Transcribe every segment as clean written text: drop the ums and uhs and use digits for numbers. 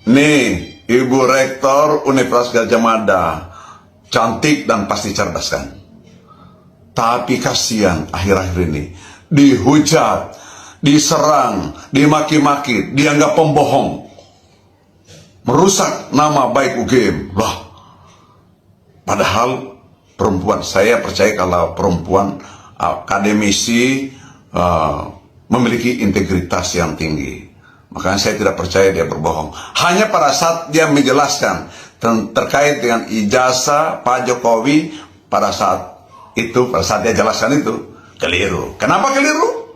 Nih, Ibu Rektor Universitas Gadjah Mada, cantik dan pasti cerdas kan? Tapi kasihan akhir-akhir ini dihujat, diserang, dimaki-maki, dianggap pembohong, merusak nama baik UGM. Lah, padahal perempuan, saya percaya kalau perempuan akademisi memiliki integritas yang tinggi. Makanya saya tidak percaya dia berbohong. Hanya pada saat dia menjelaskan terkait dengan ijazah Pak Jokowi, pada saat dia jelaskan itu, keliru. Kenapa keliru?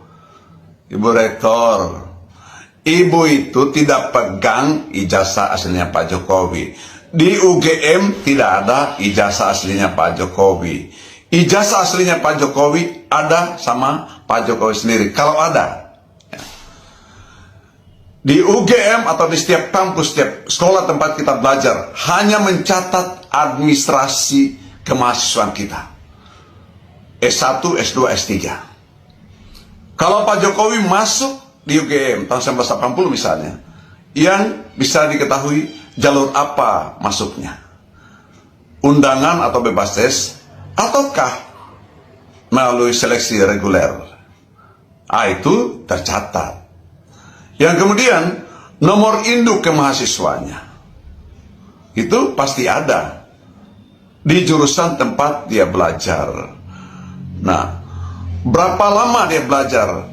Ibu Rektor, Ibu itu tidak pegang ijazah aslinya Pak Jokowi. Di UGM tidak ada ijazah aslinya Pak Jokowi. Ijazah aslinya Pak Jokowi ada sama Pak Jokowi sendiri, kalau ada. Di UGM atau di setiap kampus, setiap sekolah tempat kita belajar, hanya mencatat administrasi kemahasiswaan kita. S1, S2, S3. Kalau Pak Jokowi masuk di UGM tahun 1980 misalnya, yang bisa diketahui jalur apa masuknya. Undangan atau bebas tes, ataukah melalui seleksi reguler. Itu tercatat. Yang kemudian nomor induk kemahasiswanya itu pasti ada di jurusan tempat dia belajar. Nah, berapa lama dia belajar,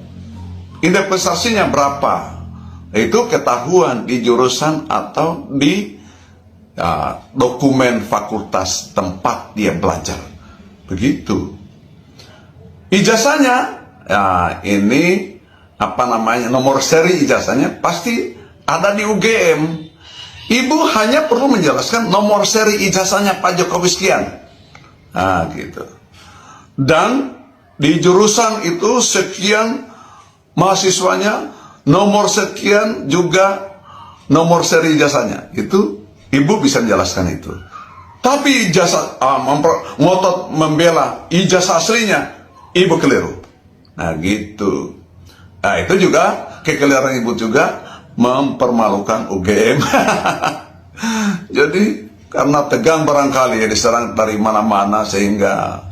indeks prestasinya berapa, itu ketahuan di jurusan atau di dokumen fakultas tempat dia belajar. Begitu. Ijazahnya, ini nomor seri ijazahnya pasti ada di UGM. Ibu hanya perlu menjelaskan nomor seri ijazahnya Pak Jokowi sekian. Gitu. Dan di jurusan itu sekian mahasiswanya, nomor sekian juga nomor seri ijazahnya. Itu Ibu bisa menjelaskan itu. Tapi ijazah ngotot membela ijazah aslinya, Ibu keliru. Nah, gitu. Nah, itu juga kekeliruan Ibu juga mempermalukan UGM. Jadi karena tegang barangkali ya, diserang dari mana-mana sehingga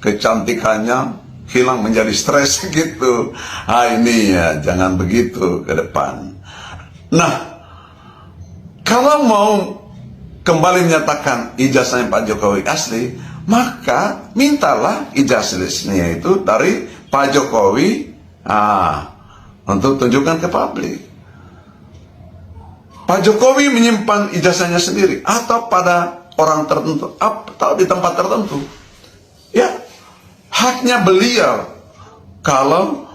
kecantikannya hilang menjadi stres gitu. Ini ya jangan begitu ke depan. Nah, kalau mau kembali menyatakan ijazahnya Pak Jokowi asli, maka mintalah ijazahnya itu dari Pak Jokowi. Untuk tunjukkan ke publik. Pak Jokowi menyimpan ijazahnya sendiri atau pada orang tertentu atau di tempat tertentu. Ya, haknya beliau kalau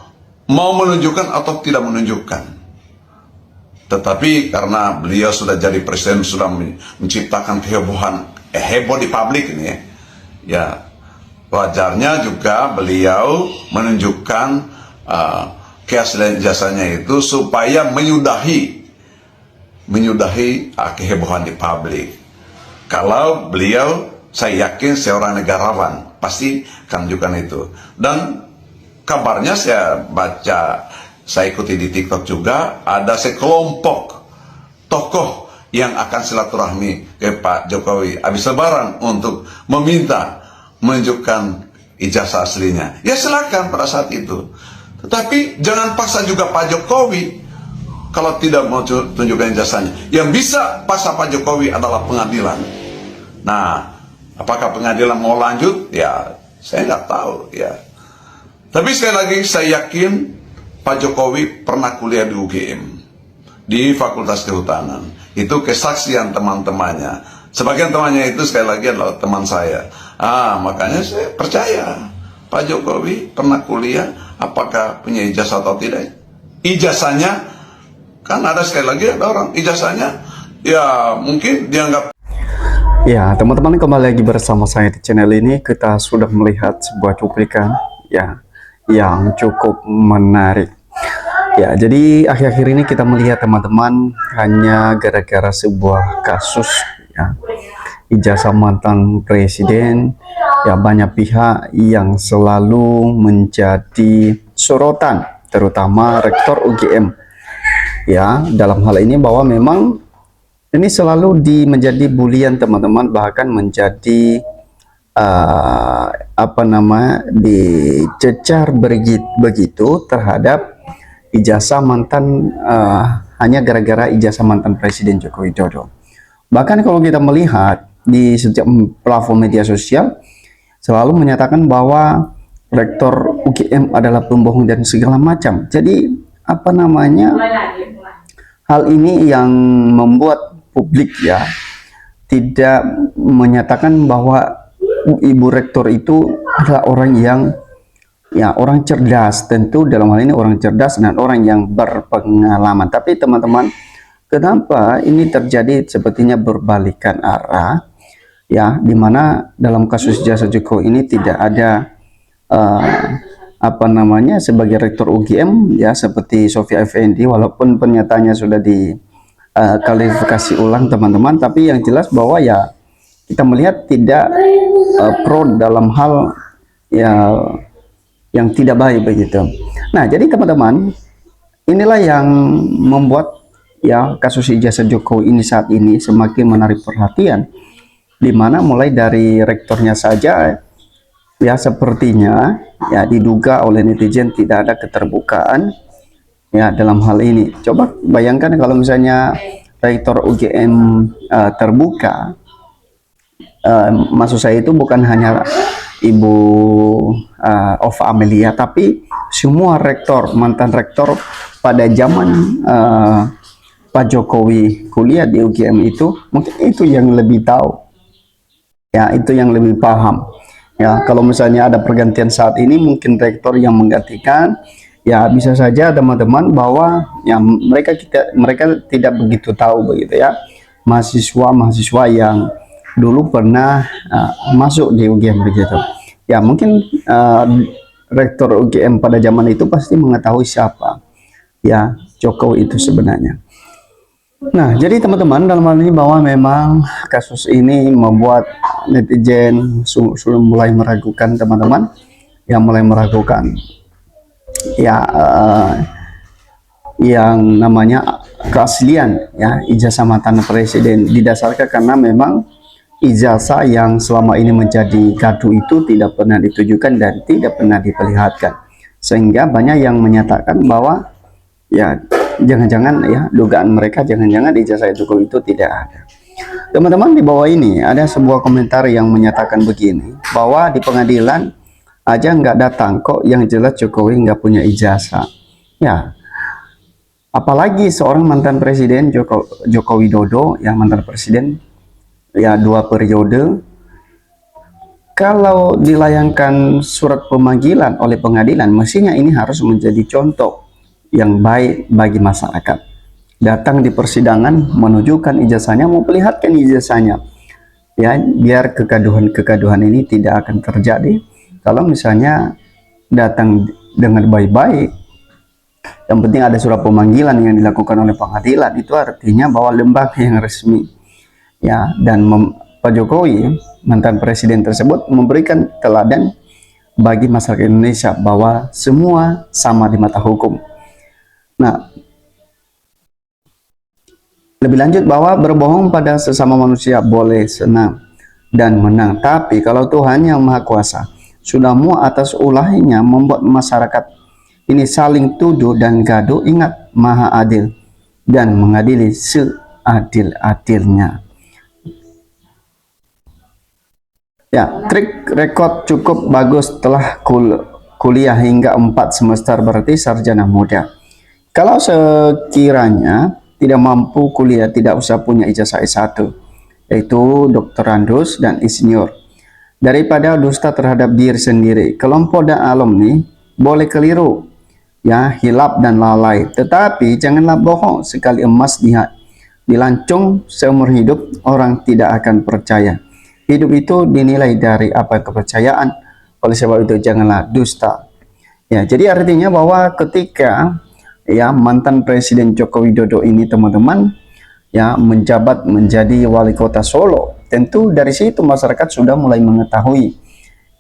mau menunjukkan atau tidak menunjukkan. Tetapi karena beliau sudah jadi presiden, sudah menciptakan kehebohan, heboh di publik ini ya, wajarnya juga beliau menunjukkan keaslian ijazahnya itu supaya menyudahi kehebohan di publik. Kalau beliau, saya yakin seorang negarawan pasti akan menunjukkan itu. Dan kabarnya saya baca, saya ikuti di TikTok juga, ada sekelompok tokoh yang akan silaturahmi ke Pak Jokowi habis Lebaran untuk meminta menunjukkan ijazah aslinya. Ya silakan pada saat itu. Tetapi jangan paksa juga Pak Jokowi kalau tidak mau tunjukkan ijazahnya. Yang bisa paksa Pak Jokowi adalah pengadilan. Nah, apakah pengadilan mau lanjut? Ya, saya nggak tahu ya. Tapi sekali lagi saya yakin Pak Jokowi pernah kuliah di UGM, di Fakultas Kehutanan. Itu kesaksian teman-temannya. Sebagian temannya itu sekali lagi adalah teman saya. Makanya saya percaya Pak Jokowi pernah kuliah. Apakah punya ijazah atau tidak? Ijazahnya kan ada, sekali lagi ada orang ijazahnya ya mungkin dianggap. Ya, teman-teman, kembali lagi bersama saya di channel ini. Kita sudah melihat sebuah cuplikan ya yang cukup menarik. Ya, jadi akhir-akhir ini kita melihat teman-teman hanya gara-gara sebuah kasus ya, ijazah mantan presiden. Ya, banyak pihak yang selalu menjadi sorotan, terutama rektor UGM ya dalam hal ini bahwa memang ini selalu menjadi bulian teman-teman, bahkan menjadi apa nama, dicecar begitu terhadap ijazah mantan, hanya gara-gara ijazah mantan Presiden Joko Widodo. Bahkan kalau kita melihat di setiap platform media sosial selalu menyatakan bahwa rektor UGM adalah pembohong dan segala macam. Jadi apa namanya, hal ini yang membuat publik ya tidak menyatakan bahwa ibu rektor itu adalah orang yang orang cerdas. Tentu dalam hal ini orang cerdas dan orang yang berpengalaman. Tapi teman-teman, kenapa ini terjadi sepertinya berbalikan arah ya, dimana dalam kasus Jasa Joko ini tidak ada apa namanya, sebagai rektor UGM ya seperti Sofia Effendi, walaupun pernyataannya sudah klarifikasi ulang teman-teman, tapi yang jelas bahwa ya kita melihat tidak pro dalam hal ya yang tidak baik begitu. Nah, jadi teman-teman, inilah yang membuat ya kasus ijazah Jokowi ini saat ini semakin menarik perhatian, di mana mulai dari rektornya saja ya sepertinya ya diduga oleh netizen tidak ada keterbukaan ya dalam hal ini. Coba bayangkan kalau misalnya rektor UGM terbuka, maksud saya itu bukan hanya Ibu Ova Amelia, tapi semua rektor, mantan rektor pada zaman Pak Jokowi kuliah di UGM itu, mungkin itu yang lebih tahu ya, itu yang lebih paham ya. Kalau misalnya ada pergantian saat ini, mungkin rektor yang menggantikan ya, bisa saja teman-teman bahwa ya mereka tidak begitu tahu begitu ya, mahasiswa yang dulu pernah masuk di UGM begitu ya. Mungkin rektor UGM pada zaman itu pasti mengetahui siapa ya Jokowi itu sebenarnya. Nah, jadi teman-teman, dalam hal ini bahwa memang kasus ini membuat netizen sudah mulai meragukan teman-teman, yang mulai meragukan ya yang namanya keaslian ya ijazah mantan presiden, didasarkan karena memang ijazah yang selama ini menjadi gaduh itu tidak pernah ditujukan dan tidak pernah diperlihatkan, sehingga banyak yang menyatakan bahwa ya jangan-jangan ya dugaan mereka, jangan-jangan ijazah Jokowi itu tidak ada. Teman-teman, di bawah ini ada sebuah komentar yang menyatakan begini, bahwa di pengadilan aja nggak datang kok, yang jelas Jokowi nggak punya ijazah ya. Apalagi seorang mantan presiden Joko Widodo, yang mantan presiden ya 2 periode, kalau dilayangkan surat pemanggilan oleh pengadilan, mestinya ini harus menjadi contoh yang baik bagi masyarakat. Datang di persidangan, menunjukkan ijazahnya, memperlihatkan ijazahnya ya, biar kegaduhan ini tidak akan terjadi. Kalau misalnya datang dengan baik-baik, yang penting ada surat pemanggilan yang dilakukan oleh pengadilan, itu artinya bahwa lembaga yang resmi ya, dan Pak Jokowi mantan presiden tersebut memberikan teladan bagi masyarakat Indonesia bahwa semua sama di mata hukum. Nah, lebih lanjut bahwa berbohong pada sesama manusia boleh senang dan menang, tapi kalau Tuhan yang Maha Kuasa sudah muak atas ulahnya membuat masyarakat ini saling tuduh dan gaduh, ingat Maha Adil dan mengadili seadil-adilnya. Ya, trik rekod cukup bagus setelah kuliah hingga 4 semester, berarti sarjana muda. Kalau sekiranya tidak mampu kuliah, tidak usah punya ijazah S1, yaitu doktorandus dan insinyur. Daripada dusta terhadap diri sendiri, kelompok dan alumni boleh keliru, ya, hilap dan lalai, tetapi janganlah bohong. Sekali emas dilancung seumur hidup, orang tidak akan percaya. Hidup itu dinilai dari apa kepercayaan. Oleh sebab itu janganlah dusta. Ya, jadi artinya bahwa ketika ya mantan Presiden Joko Widodo ini teman-teman ya menjabat menjadi wali kota Solo, tentu dari situ masyarakat sudah mulai mengetahui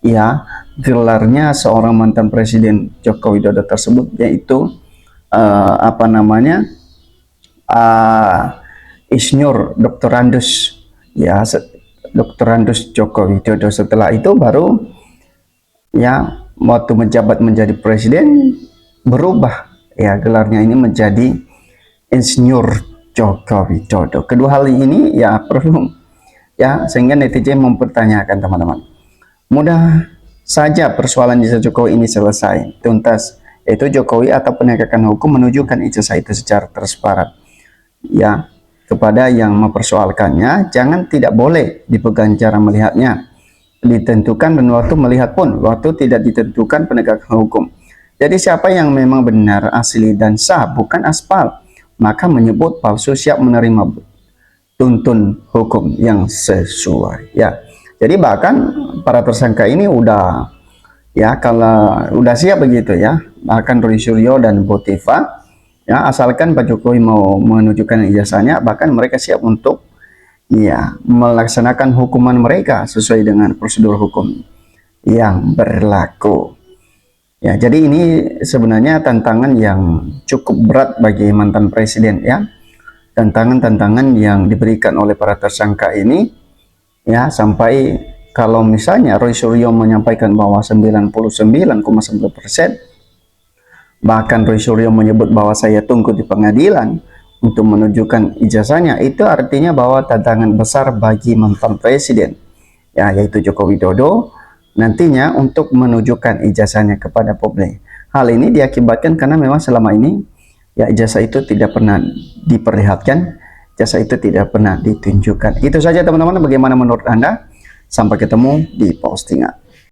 ya gelarnya seorang mantan Presiden Joko Widodo tersebut, yaitu apa namanya, Insinyur Dr. Andes, ya, Dr. Andes Joko Widodo. Setelah itu baru ya waktu menjabat menjadi presiden berubah ya gelarnya ini menjadi Insinyur Joko Widodo. Kedua hal ini ya perlu ya, sehingga netizen mempertanyakan teman-teman. Mudah saja persoalan ijazah Jokowi ini selesai tuntas, yaitu Jokowi atau penegakan hukum menunjukkan ijazah itu secara transparan ya kepada yang mempersoalkannya. Jangan, tidak boleh dipegang cara melihatnya, ditentukan, dan waktu melihat pun waktu tidak ditentukan penegakan hukum. Jadi siapa yang memang benar, asli dan sah, bukan aspal, maka menyebut palsu siap menerima tuntun hukum yang sesuai ya. Jadi bahkan para tersangka ini udah ya, kalau udah siap begitu ya, bahkan Roy Suryo dan Botiva ya, asalkan Pak Jokowi mau menunjukkan ijazahnya, bahkan mereka siap untuk ya melaksanakan hukuman mereka sesuai dengan prosedur hukum yang berlaku. Ya, jadi ini sebenarnya tantangan yang cukup berat bagi mantan presiden ya. Tantangan-tantangan yang diberikan oleh para tersangka ini ya, sampai kalau misalnya Roy Suryo menyampaikan bahwa 99,9%, bahkan Roy Suryo menyebut bahwa saya tunggu di pengadilan untuk menunjukkan ijazahnya, itu artinya bahwa tantangan besar bagi mantan presiden ya, yaitu Joko Widodo nantinya untuk menunjukkan ijazahnya kepada publik. Hal ini diakibatkan karena memang selama ini ya ijazah itu tidak pernah diperlihatkan, ijazah itu tidak pernah ditunjukkan. Itu saja teman-teman, bagaimana menurut Anda? Sampai ketemu di postingan.